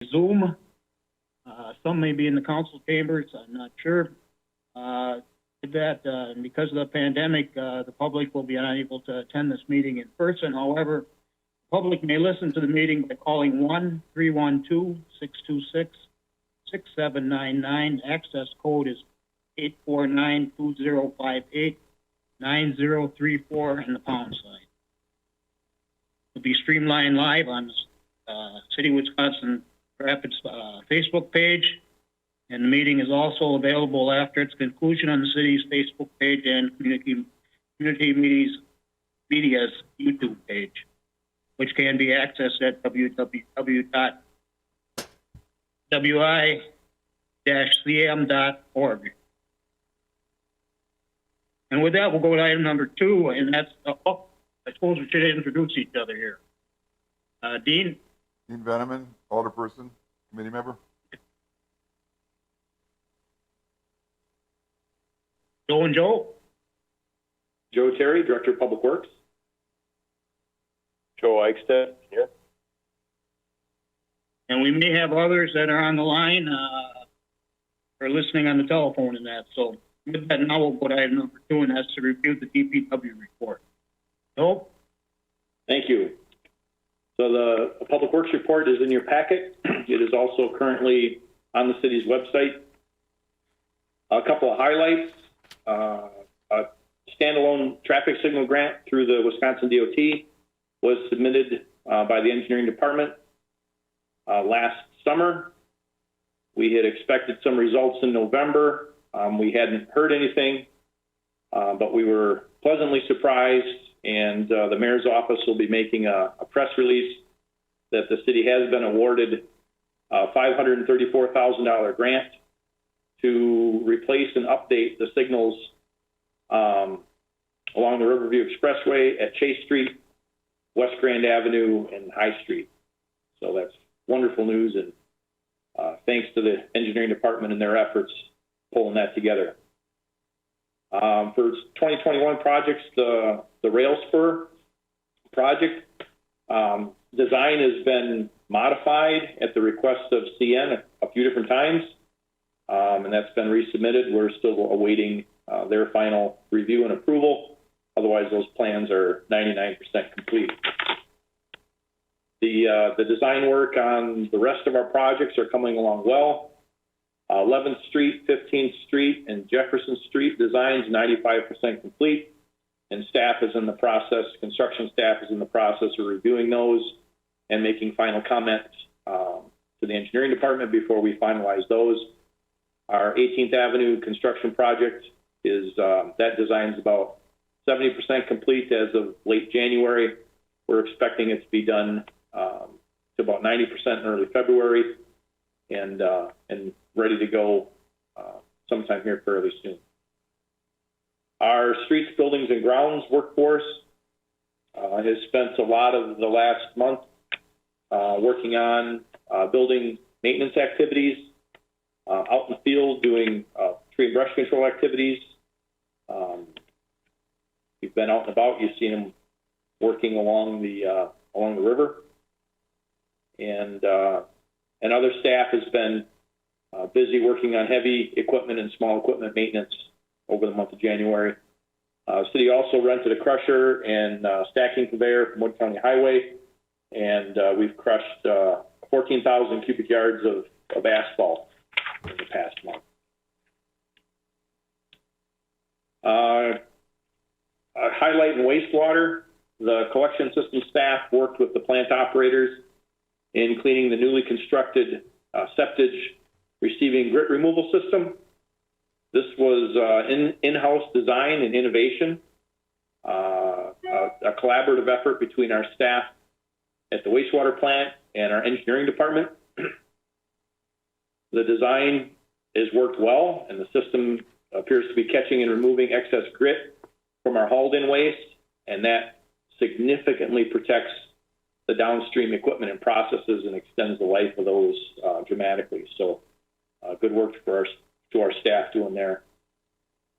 Zoom. Some may be in the council chambers, I'm not sure. Because of the pandemic, the public will be unable to attend this meeting in person. However, the public may listen to the meeting by calling 1-312-626-6799. Access code is 849-2058-9034 and the pound sign. Will be streamlined live on the City of Wisconsin Rapids Facebook page, and the meeting is also available after its conclusion on the city's Facebook page and community media's YouTube page, which can be accessed at www.wi-cm.org. And with that, we'll go to item number 2, and that's I suppose we should introduce each other here. Dean? Dean Veneman, Alderperson, committee member. Joe and Joe? Joe Terry, Director of Public Works. Joe Eichstadt, here. And we may have others that are on the line or listening on the telephone and that. So with that, now we'll go to item number 2, and that's to review the DPW report. Joe? Thank you. So the Public Works report is in your packet. It is also currently on the city's website. A couple of highlights. A standalone traffic signal grant through the Wisconsin DOT was submitted by the engineering department last summer. We had expected some results in November. We hadn't heard anything, but we were pleasantly surprised, and the mayor's office will be making a press release that the city has been awarded a $534,000 grant to replace and update the signals along the Riverview Expressway at Chase Street, West Grand Avenue, and High Street. So that's wonderful news, and thanks to the engineering department and their efforts pulling that together. For 2021 projects, the rail spur project design has been modified at the request of CN a few different times, and that's been resubmitted. We're still awaiting their final review and approval. Otherwise, those plans are 99% complete. The design work on the rest of our projects are coming along well. 11th Street, 15th Street, and Jefferson Street designs 95% complete, and construction staff is in the process of reviewing those and making final comments to the engineering department before we finalize those. Our 18th Avenue construction project is, that design is about 70% complete as of late January. We're expecting it to be done to about 90% in early February, and ready to go sometime here fairly soon. Our streets, buildings, and grounds workforce has spent a lot of the last month working on building maintenance activities, out in the field doing tree and brush control activities. You've been out and about, you've seen them working along the river, and other staff has been busy working on heavy equipment and small equipment maintenance over the month of January. City also rented a crusher and stacking conveyor from Wood County Highway, and we've crushed 14,000 cubic yards of asphalt in the past month. A highlight in wastewater, the collection system staff worked with the plant operators in cleaning the newly constructed septage receiving grit removal system. This was in-house design and innovation, a collaborative effort between our staff at the wastewater plant and our engineering department. The design has worked well, and the system appears to be catching and removing excess grit from our hauled-in waste, and that significantly protects the downstream equipment and processes and extends the life of those dramatically. So good work to our staff doing there.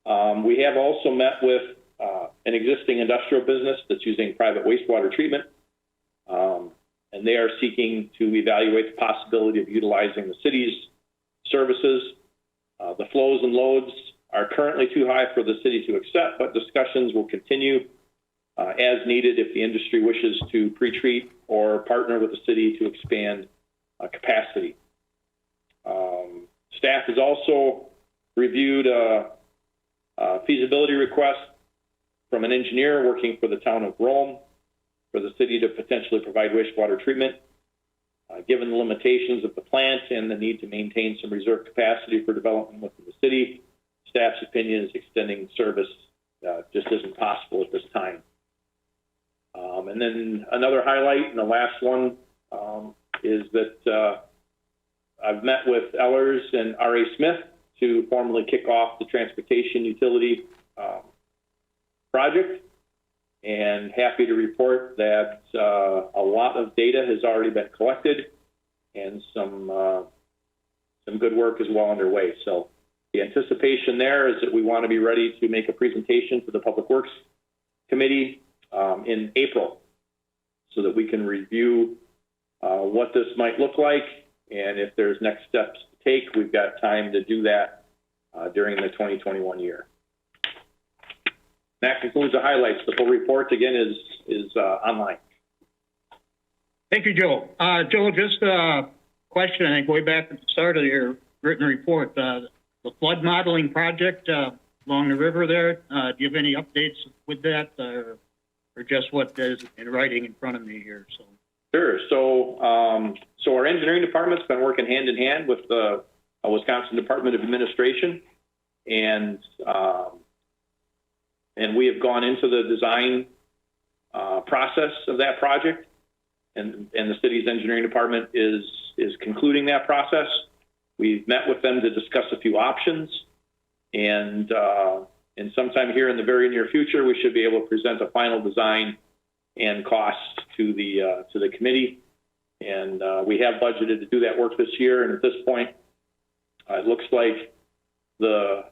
We have also met with an existing industrial business that's using private wastewater treatment. and they are seeking to evaluate the possibility of utilizing the city's services. The flows and loads are currently too high for the city to accept, but discussions will continue as needed if the industry wishes to pre-treat or partner with the city to expand capacity. Staff has also reviewed a feasibility request from an engineer working for the town of Rome for the city to potentially provide wastewater treatment. Given the limitations of the plant and the need to maintain some reserve capacity for development within the city, staff's opinion is extending service just isn't possible at this time. And then another highlight, and the last one, is that I've met with Ellers and R.A. Smith to formally kick off the transportation utility project, and happy to report that a lot of data has already been collected, and some good work is well underway. So the anticipation there is that we want to be ready to make a presentation to the Public Works Committee in April, so that we can review what this might look like, and if there's next steps to take, we've got time to do that during the 2021 year. That concludes the highlights. The full report, again, is online. Thank you, Joe. Joe, just a question, I think, way back at the start of your written report. The flood modeling project along the river there, do you have any updates with that, or just what is in writing in front of me here? So. Sure. So our engineering department's been working hand in hand with the Wisconsin Department of Administration, and we have gone into the design process of that project, and the city's engineering department is concluding that process. We've met with them to discuss a few options, and sometime here in the very near future, we should be able to present a final design and costs to the committee. And we have budgeted to do that work this year. And at this point, it looks like the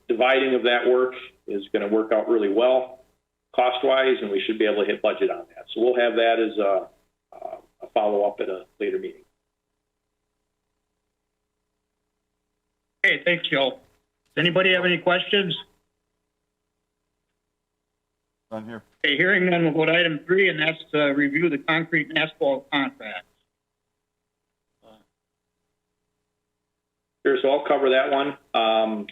dividing of that work is going to work out really well cost-wise, and we should be able to hit budget on that. So we'll have that as a follow-up at a later meeting. Okay, thanks, Joe. Does anybody have any questions? None here. Okay, hearing none, we'll go to item 3, and that's to review the concrete and asphalt contracts. Sure, so I'll cover that one.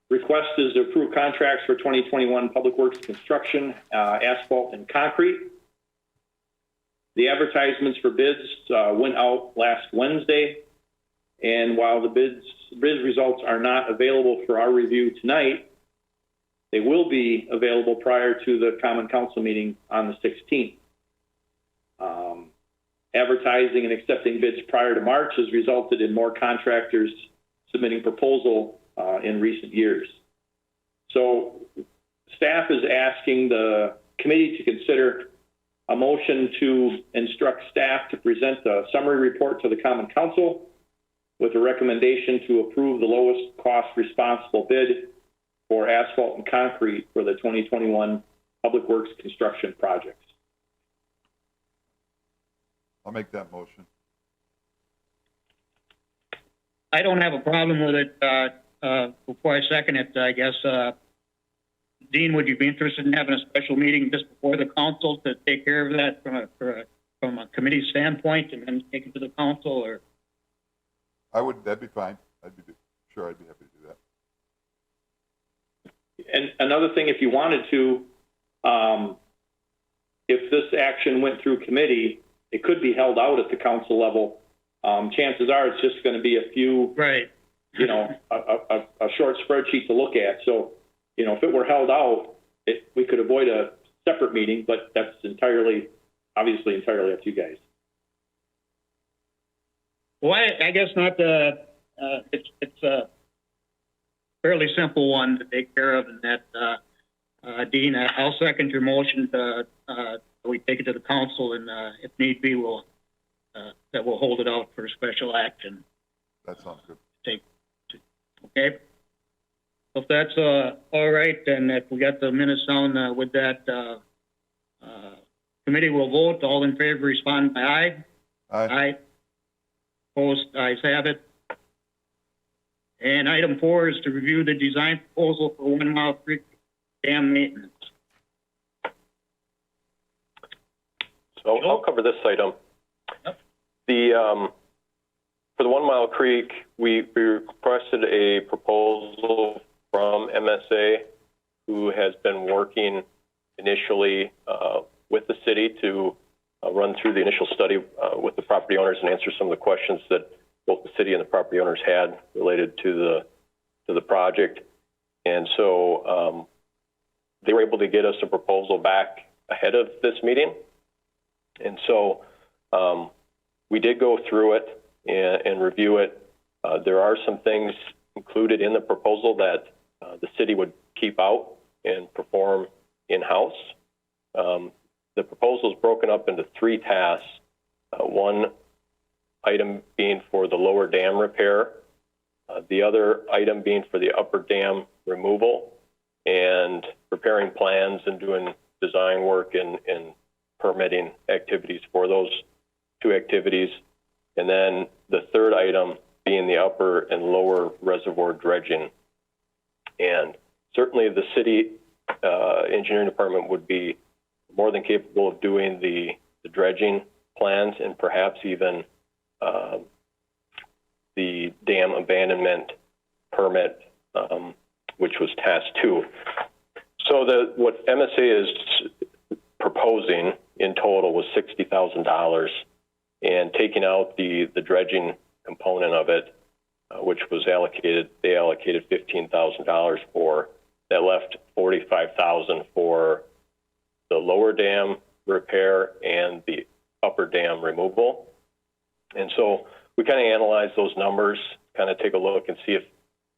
Request is to approve contracts for 2021 Public Works construction, asphalt and concrete. The advertisements for bids went out last Wednesday, and while the bid results are not available for our review tonight, they will be available prior to the Common Council meeting on the 16th. Advertising and accepting bids prior to March has resulted in more contractors submitting proposal in recent years. So staff is asking the committee to consider a motion to instruct staff to present a summary report to the Common Council with a recommendation to approve the lowest cost responsible bid for asphalt and concrete for the 2021 Public Works construction projects. I'll make that motion. I don't have a problem with it. Before I second it, I guess, Dean, would you be interested in having a special meeting just before the council to take care of that from a committee standpoint, and then take it to the council? Or That'd be fine. I'd be happy to do that. And another thing, if you wanted to, if this action went through committee, it could be held out at the council level. Chances are it's just going to be a few, right? You know, a short spreadsheet to look at. So, you know, if it were held out, we could avoid a separate meeting, but that's obviously entirely up to you guys. Well, I guess not. It's a fairly simple one to take care of, and that, Dean, I'll second your motion to we take it to the council, and if need be, we'll hold it out for special action. That sounds good. Okay. So if that's all right, then if we got the minutes down with that, Committee will vote. All in favor respond by aye. Aye. Aye. Opposed, ayes have it. And item 4 is to review the design proposal for 1 Mile Creek Dam maintenance. So I'll cover this item. Yep. For the 1 Mile Creek, we requested a proposal from MSA, who has been working initially with the city to run through the initial study with the property owners and answer some of the questions that both the city and the property owners had related to the project. And so they were able to get us a proposal back ahead of this meeting. And so we did go through it and review it. There are some things included in the proposal that the city would keep out and perform in-house. The proposal is broken up into 3 tasks. One item being for the lower dam repair, the other item being for the upper dam removal, and preparing plans and doing design work and permitting activities for those 2 activities. And then the third item being the upper and lower reservoir dredging. And certainly the city engineering department would be more than capable of doing the dredging plans and perhaps even the dam abandonment permit, which was task 2. So what MSA is proposing in total was $60,000, and taking out the dredging component of it, which was allocated, they allocated $15,000 for. That left $45,000 for the lower dam repair and the upper dam removal. And so we kind of analyzed those numbers, kind of take a look and see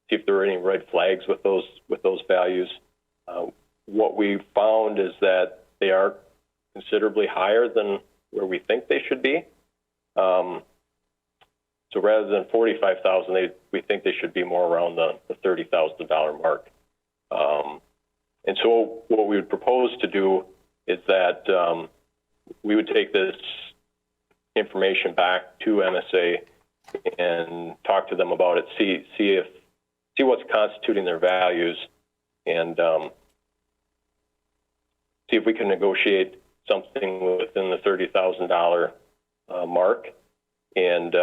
if there were any red flags with those values. What we found is that they are considerably higher than where we think they should be. So rather than $45,000, we think they should be more around the $30,000 mark. And so what we would propose to do is that we would take this information back to MSA and talk to them about it, see what's constituting their values, and see if we can negotiate something within the $30,000 mark. And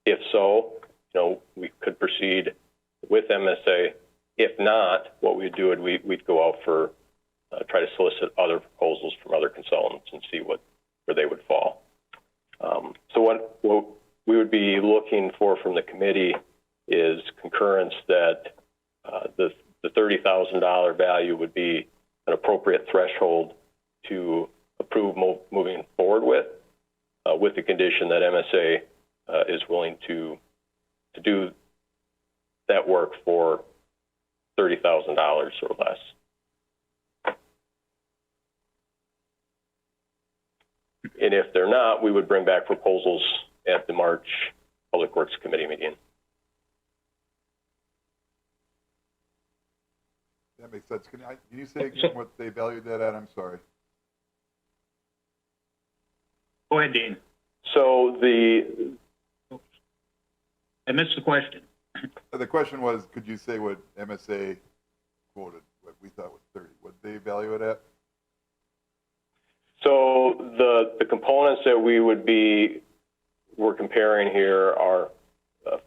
if so, we could proceed with MSA. If not, what we'd do is we'd go out for try to solicit other proposals from other consultants and see where they would fall. So what we would be looking for from the committee is concurrence that the $30,000 value would be an appropriate threshold to approve moving forward with the condition that MSA is willing to do that work for $30,000 or less. And if they're not, we would bring back proposals at the March Public Works Committee meeting. That makes sense. Can you say again what they valued that at? I'm sorry. Go ahead, Dean. So I missed the question. The question was, could you say what MSA quoted, what we thought was 30? What they value it at? So the components that we're comparing here are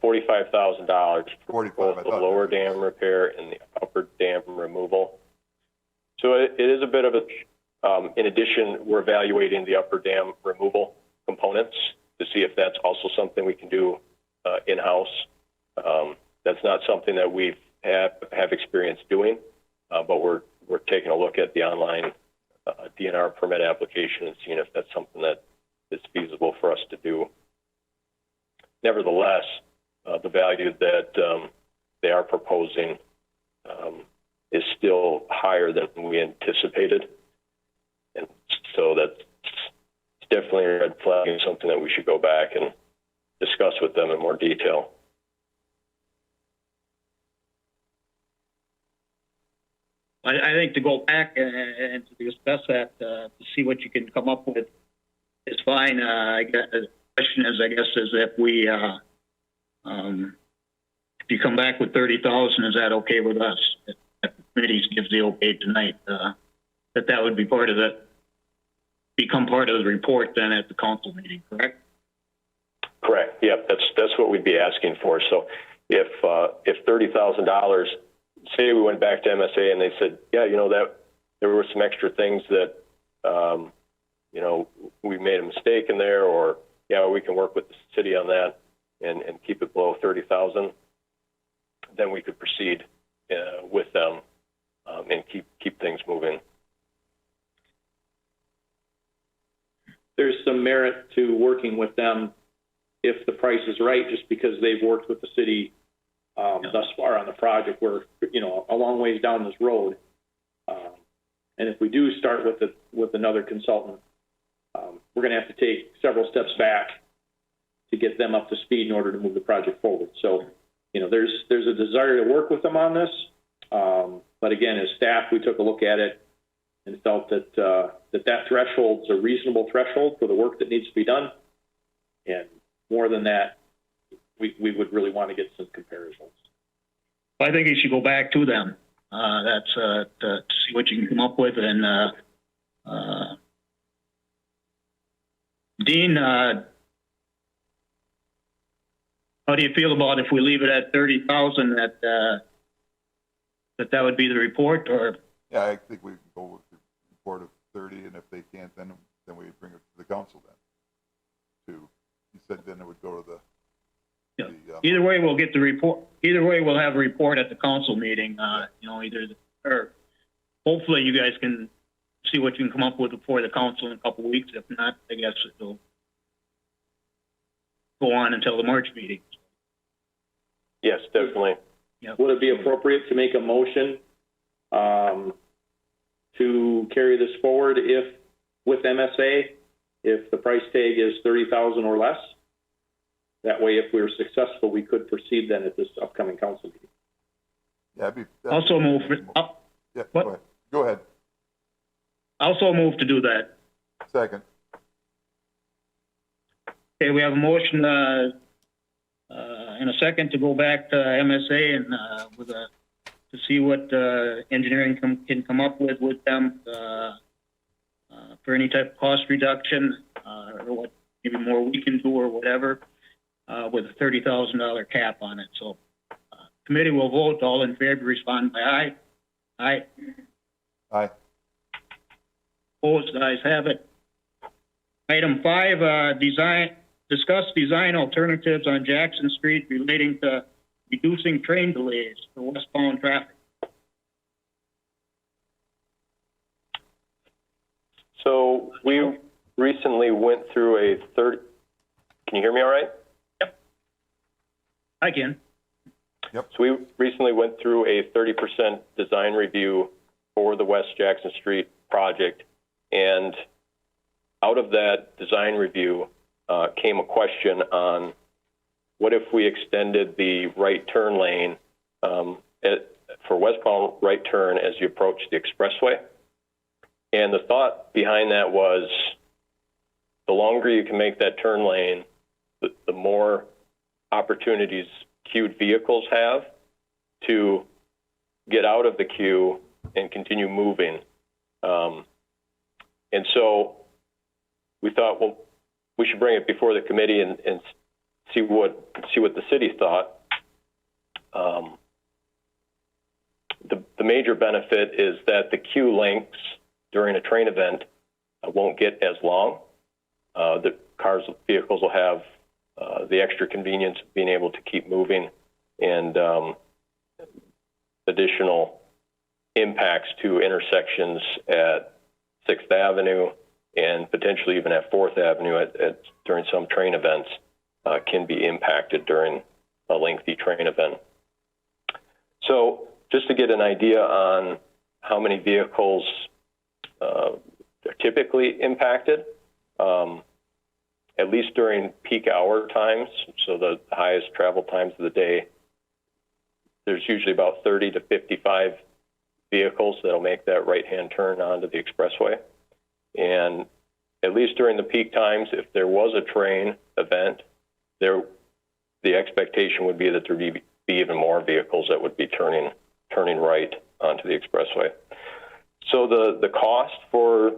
$45,000 for both the lower dam repair and the upper dam removal. So it is a bit of a, in addition, we're evaluating the upper dam removal components to see if that's also something we can do in-house. That's not something that we have experience doing, but we're taking a look at the online DNR permit application and seeing if that's something that is feasible for us to do. Nevertheless, the value that they are proposing is still higher than we anticipated. And so that's definitely a red flag and something that we should go back and discuss with them in more detail. I think to go back and to discuss that, to see what you can come up with is fine. I guess the question is, is if we, if you come back with 30,000, is that okay with us? If the committee gives the okay tonight, that would be part of the, become part of the report then at the council meeting, correct? Correct. Yep. That's what we'd be asking for. So if $30,000, say we went back to MSA and they said, yeah, you know, that there were some extra things that, you know, we made a mistake in there, or yeah, we can work with the city on that and keep it below 30,000, then we could proceed with them and keep things moving. There's some merit to working with them if the price is right, just because they've worked with the city thus far on the project. We're, you know, a long ways down this road. And if we do start with another consultant, we're going to have to take several steps back to get them up to speed in order to move the project forward. So, you know, there's a desire to work with them on this. But again, as staff, we took a look at it and felt that that threshold's a reasonable threshold for the work that needs to be done. And more than that, we would really want to get some comparisons. I think you should go back to them. That's to see what you can come up with. And Dean, how do you feel about if we leave it at 30,000? That would be the report, or? Yeah, I think we can go with the report of 30, and if they can't, then we bring it to the council then. You said then it would go to the. Yeah. Either way, we'll get the report. Either way, we'll have a report at the council meeting. You know, or hopefully you guys can see what you can come up with before the council in a couple of weeks. If not, I guess it'll go on until the March meeting. Yes, definitely. Yep. Would it be appropriate to make a motion to carry this forward with MSA, if the price tag is 30,000 or less? That way, if we were successful, we could proceed then at this upcoming council meeting. Yeah, Also move. Yeah, what? Go ahead. Also move to do that. Second. Okay, we have a motion in a second to go back to MSA and to see what engineering can come up with them for any type of cost reduction or what maybe more we can do or whatever with a $30,000 cap on it. So committee will vote. All in favor respond by aye. Aye. Aye. Opposed, the ayes have it. Item 5, discuss design alternatives on Jackson Street relating to reducing train delays for westbound traffic. So we recently went through a can you hear me all right? Yep. I can. Yep. So we recently went through a 30% design review for the West Jackson Street project. And out of that design review came a question on what if we extended the right turn lane for westbound right turn as you approach the expressway. And the thought behind that was the longer you can make that turn lane, the more opportunities queued vehicles have to get out of the queue and continue moving. And so we thought, well, we should bring it before the committee and see what the city thought. The major benefit is that the queue lengths during a train event won't get as long. The vehicles will have the extra convenience of being able to keep moving, and additional impacts to intersections at 6th Avenue and potentially even at 4th Avenue during some train events can be impacted during a lengthy train event. So just to get an idea on how many vehicles are typically impacted, at least during peak hour times, so the highest travel times of the day, there's usually about 30 to 55 vehicles that'll make that right-hand turn onto the expressway. And at least during the peak times, if there was a train event, the expectation would be that there'd be even more vehicles that would be turning right onto the expressway. So the cost for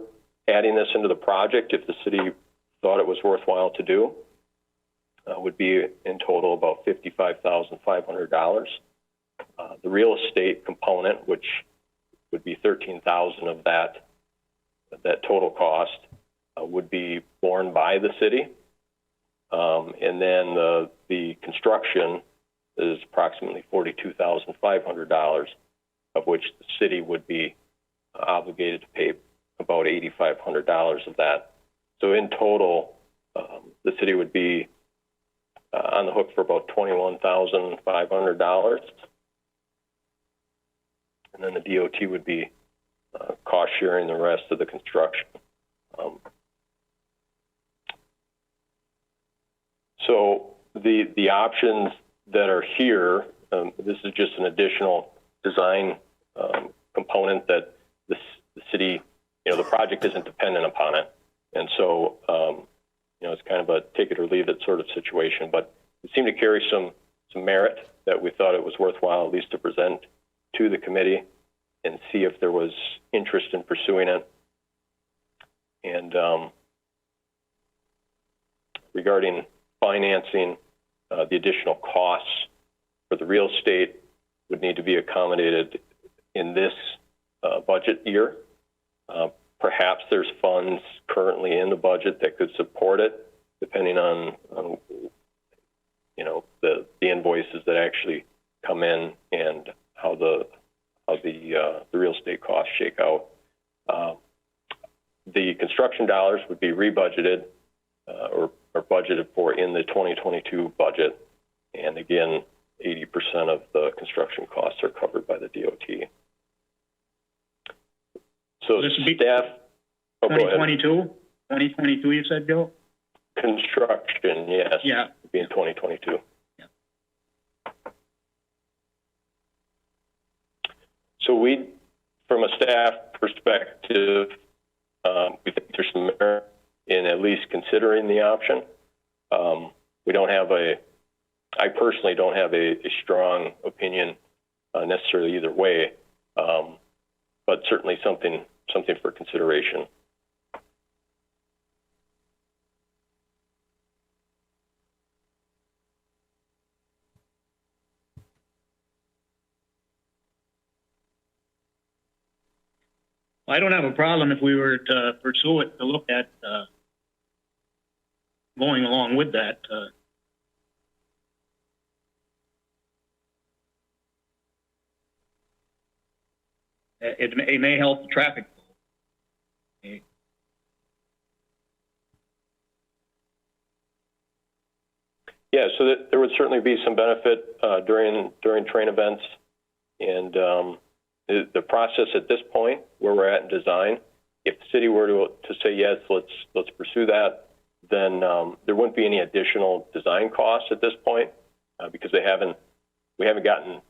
adding this into the project, if the city thought it was worthwhile to do, would be in total about $55,500. The real estate component, which would be $13,000 of that total cost, would be borne by the city. And then the construction is approximately $42,500, of which the city would be obligated to pay about $8,500 of that. So in total, the city would be on the hook for about $21,500. And then the DOT would be cost sharing the rest of the construction. So the options that are here, this is just an additional design component that the city, the project isn't dependent upon it. And so, it's kind of a take it or leave it sort of situation, but it seemed to carry some merit that we thought it was worthwhile at least to present to the committee and see if there was interest in pursuing it. And regarding financing, the additional costs for the real estate would need to be accommodated in this budget year. Perhaps there's funds currently in the budget that could support it, depending on the invoices that actually come in and how the real estate costs shake out. The construction dollars would be rebudgeted or budgeted for in the 2022 budget, and again, 80% of the construction costs are covered by the DOT. So This would be staff, 2022? 2022, you said, Bill? construction, yes, Yeah. would be in 2022. Yeah. So from a staff perspective, we think there's some merit in at least considering the option. I personally don't have a strong opinion necessarily either way, but certainly something for consideration. I don't have a problem if we were to pursue it, to look at going along with that. It may help the traffic flow. Yeah, so that there would certainly be some benefit during train events, and the process at this point, where we're at in design, if the city were to say yes, let's pursue that, then there wouldn't be any additional design costs at this point because we haven't gotten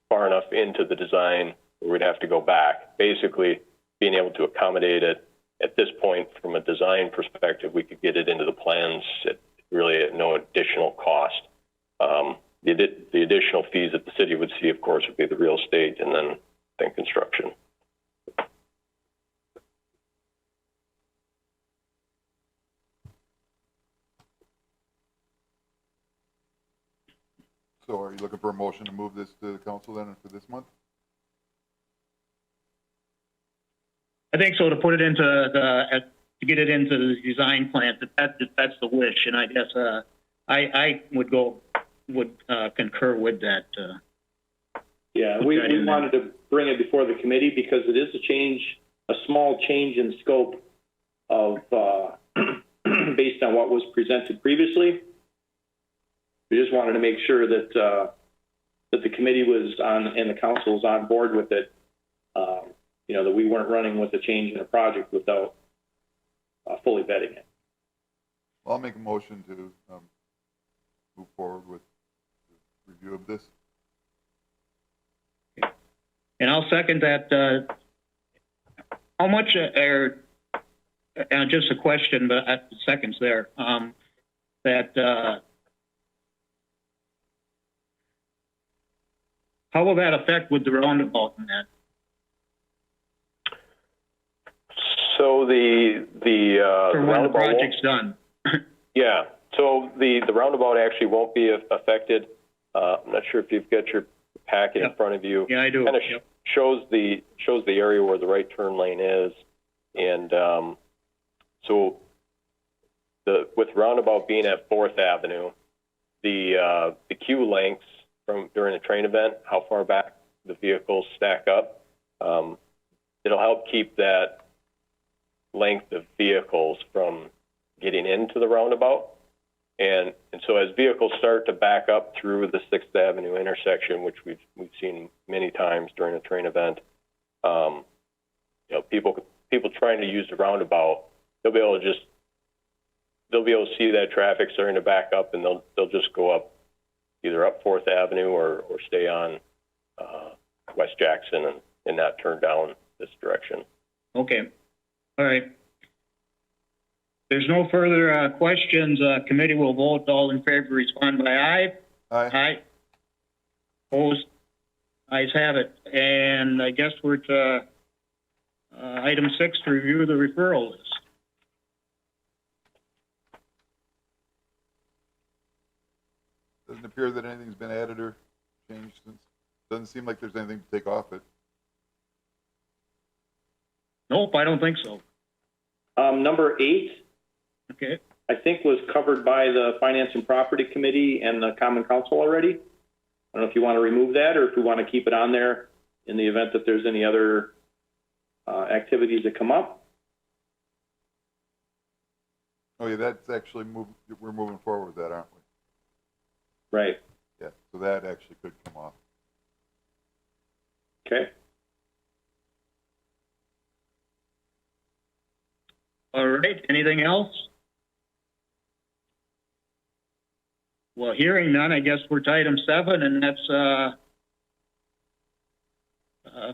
far enough into the design where we'd have to go back. Basically, being able to accommodate it at this point from a design perspective, we could get it into the plans at no additional cost. The additional fees that the city would see, of course, would be the real estate and then construction. So are you looking for a motion to move this to the council then for this month? I think so, to put it into to get it into the design plan, that's the wish, and I guess I would concur with that. Yeah, we wanted to bring it before the committee because it is a small change in scope of based on what was presented previously. We just wanted to make sure that the committee was on and the council was on board with it. That we weren't running with a change in a project without fully vetting it. I'll make a motion to move forward with the review of this. And I'll second that. How much just a question, but seconds there, how will that affect with the roundabout and that? So the For when the roundabout won't- project's done? Yeah, so the roundabout actually won't be affected. I'm not sure if you've got your packet in Yep. front of you. Yeah, I do. Kind of Yep. shows the area where the right turn lane is, and so with roundabout being at 4th Avenue, the queue lengths from during the train event, how far back the vehicles stack up, it'll help keep that length of vehicles from getting into the roundabout. And so as vehicles start to back up through the 6th Avenue intersection, which we've seen many times during a train event, people trying to use the roundabout, they'll be able to see that traffic starting to back up, and they'll just go up, either up 4th Avenue or stay on West Jackson and not turn down this direction. Okay. All right. There's no further questions. Committee will vote. All in favor, respond by aye. Aye. Aye. Opposed? Ayes have it. And I guess we're to item 6, to review the referral list. Doesn't appear that anything's been added or changed since. Doesn't seem like there's anything to take off it. Nope, I don't think so. Number 8, Okay. I think, was covered by the Finance and Property Committee and the Common Council already. I don't know if you want to remove that or if we want to keep it on there in the event that there's any other activities that come up. Oh yeah, that's actually we're moving forward with that, aren't we? Right. Yeah, so that actually could come off. Okay. All right. Anything else? Well, hearing none, I guess we're to item 7, and that's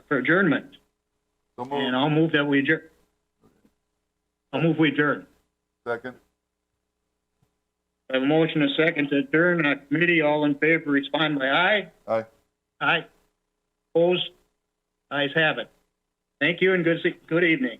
for adjournment. So And moved. I'll move that we adjourn. I'll move we adjourn. Second. I have a motion, a second to adjourn. Committee, all in favor, respond by aye. Aye. Aye. Opposed? Ayes have it. Thank you and good evening.